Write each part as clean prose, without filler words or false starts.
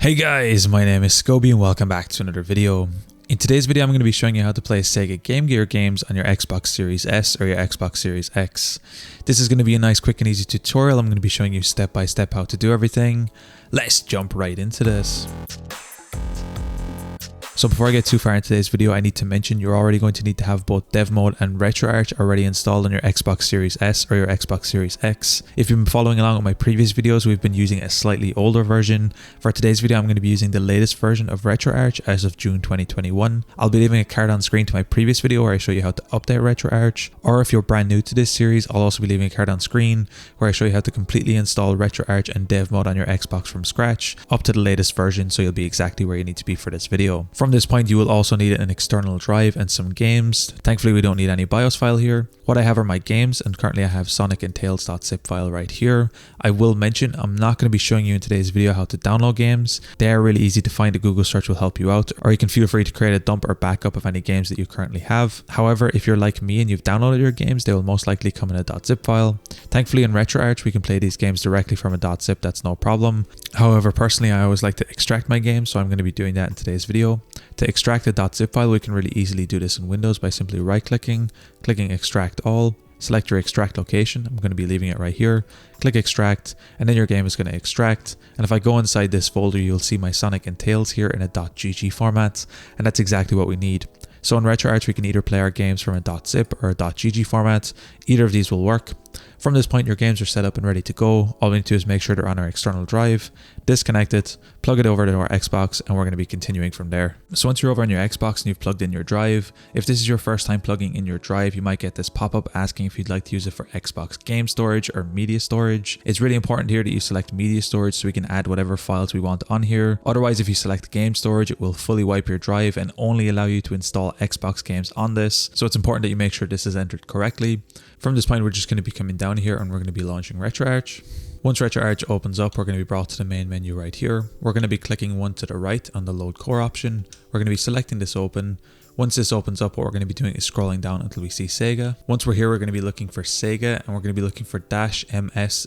Hey guys, my name is Scoby and welcome back to another video. In today's video I'm going to be showing you how to play Sega Gamegear games on your Xbox Series S or your Xbox Series X. This is going to be a nice quick and easy tutorial. I'm going to be showing you step by step how to do everything. Let's jump right into this. So before I get too far into today's video, I need to mention you're already going to need to have both dev mode and Retroarch already installed on your Xbox Series S or your Xbox Series X. If you've been following along with my previous videos, we've been using a slightly older version. For today's video, I'm going to be using the latest version of Retroarch as of June 2021. I'll be leaving a card on screen to my previous video where I show you how to update Retroarch. Or if you're brand new to this series, I'll also be leaving a card on screen where I show you how to completely install Retroarch and dev mode on your Xbox from scratch up to the latest version, so you'll be exactly where you need to be for this video. From this point, you will also need an external drive and some games. Thankfully, we don't need any BIOS file here. What I have are my games, and currently I have Sonic and Tails.zip file right here. I will mention I'm not going to be showing you in today's video how to download games. They are really easy to find. A Google search will help you out, or you can feel free to create a dump or backup of any games that you currently have. However, if you're like me and you've downloaded your games, they will most likely come in a .zip file. Thankfully, in Retroarch, we can play these games directly from a .zip. That's no problem. However, personally, I always like to extract my games, so I'm going to be doing that in today's video. To extract a .zip file, we can really easily do this in Windows by simply right-clicking, clicking Extract All, select your extract location. I'm going to be leaving it right here. Click Extract, and then your game is going to extract. And if I go inside this folder, you'll see my Sonic and Tails here in a .gg format, and that's exactly what we need. So in Retroarch, we can either play our games from a .zip or a .gg format. Either of these will work. From this point, your games are set up and ready to go. All we need to do is make sure they're on our external drive, disconnect it, plug it over to our Xbox, and we're going to be continuing from there. So once you're over on your Xbox and you've plugged in your drive, if this is your first time plugging in your drive, you might get this pop-up asking if you'd like to use it for Xbox game storage or media storage. It's really important here that you select media storage so we can add whatever files we want on here. Otherwise, if you select game storage, it will fully wipe your drive and only allow you to install Xbox games on this. So it's important that you make sure this is entered correctly. From this point, we're just going to be coming down here and we're going to be launching Retroarch. Once Retroarch opens up, we're going to be brought to the main menu right here. We're going to be clicking one to the right on the load core option. We're going to be selecting this open. Once this opens up, what we're going to be doing is scrolling down until we see Sega. Once we're here, we're going to be looking for Sega, and we're going to be looking for -ms/gg/md/cd,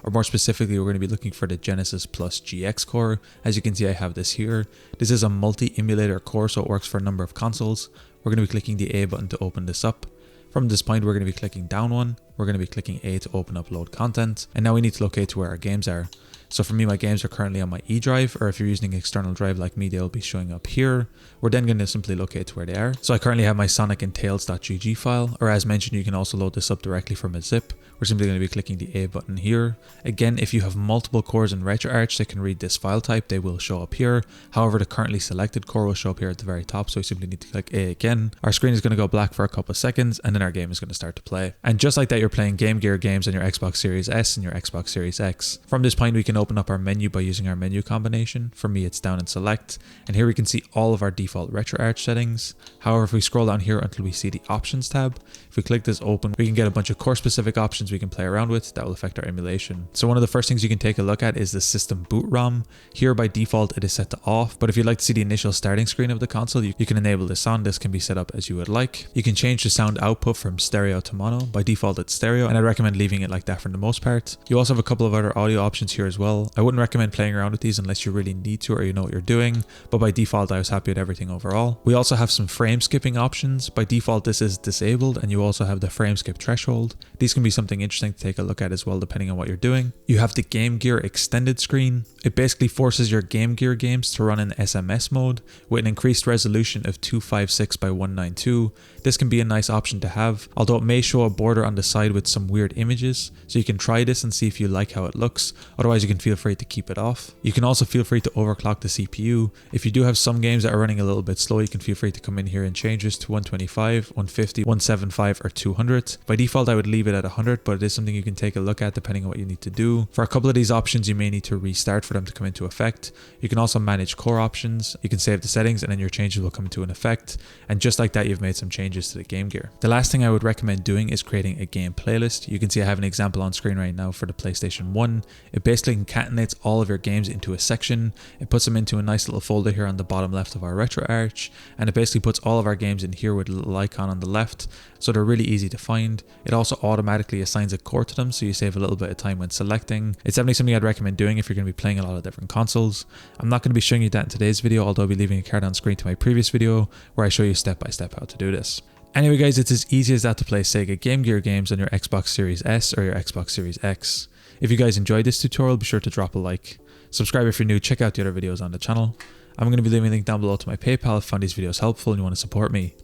or more specifically, we're going to be looking for the Genesis Plus GX core. As you can see, I have this here. This is a multi-emulator core, so it works for a number of consoles. We're going to be clicking the A button to open this up. From this point, we're going to be clicking down one. We're going to be clicking A to open up load content. And now we need to locate to where our games are. So for me, my games are currently on my E drive, or if you're using an external drive like me, they'll be showing up here. We're then going to simply locate to where they are. So I currently have my Sonic and Tails.gg file, or as mentioned, you can also load this up directly from a zip. We're simply going to be clicking the A button here. Again, if you have multiple cores in Retroarch that can read this file type, they will show up here. However, the currently selected core will show up here at the very top, so we simply need to click A again. Our screen is going to go black for a couple of seconds, and then our game is going to start to play. And just like that, you're playing Gamegear games on your Xbox Series S and your Xbox Series X. From this point, we can open up our menu by using our menu combination. For me, it's down and select, and here we can see all of our default Retroarch settings. However, if we scroll down here until we see the options tab, if we click this open, we can get a bunch of core specific options we can play around with that will affect our emulation. So one of the first things you can take a look at is the system boot ROM. Here by default it is set to off, but if you'd like to see the initial starting screen of the console, you can enable this on. This can be set up as you would like. You can change the sound output from stereo to mono. By default it's stereo, and I'd recommend leaving it like that for the most part. You also have a couple of other audio options here as well. I wouldn't recommend playing around with these unless you really need to or you know what you're doing, but by default I was happy with everything overall. We also have some frame skipping options. By default this is disabled, and you also have the frame skip threshold. These can be something interesting to take a look at as well depending on what you're doing. You have the Gamegear extended screen. It basically forces your Gamegear games to run in SMS mode with an increased resolution of 256 by 192. This can be a nice option to have, although it may show a border on the side with some weird images, so you can try this and see if you like how it looks. Otherwise you can feel free to keep it off. You can also feel free to overclock the CPU. If you do have some games that are running a little bit slow, you can feel free to come in here and change this to 125, 150, 175 or 200. By default I would leave it at 100, but it is something you can take a look at depending on what you need to do. For a couple of these options you may need to restart for them to come into effect. You can also manage core options. You can save the settings and then your changes will come into an effect, and just like that you've made some changes to the Gamegear. The last thing I would recommend doing is creating a game playlist. You can see I have an example on screen right now for the PlayStation 1. It basically concatenates all of your games into a section. It puts them into a nice little folder here on the bottom left of our Retroarch, and it basically puts all of our games in here with a little icon on the left, so they're really easy to find. It also automatically assigns a core to them, so you save a little bit of time when selecting. It's definitely something I'd recommend doing if you're going to be playing a lot of different consoles. I'm not going to be showing you that in today's video, although I'll be leaving a card on screen to my previous video where I show you step by step how to do this. Anyway guys, it's as easy as that to play Sega Gamegear games on your Xbox Series S or your Xbox Series X. If you guys enjoyed this tutorial, be sure to drop a like. Subscribe if you're new, check out the other videos on the channel. I'm going to be leaving a link down below to my PayPal if you found these videos helpful and you want to support me.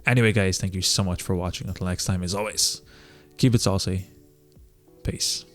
Anyway guys, thank you so much for watching. Until next time, as always, keep it saucy. Peace.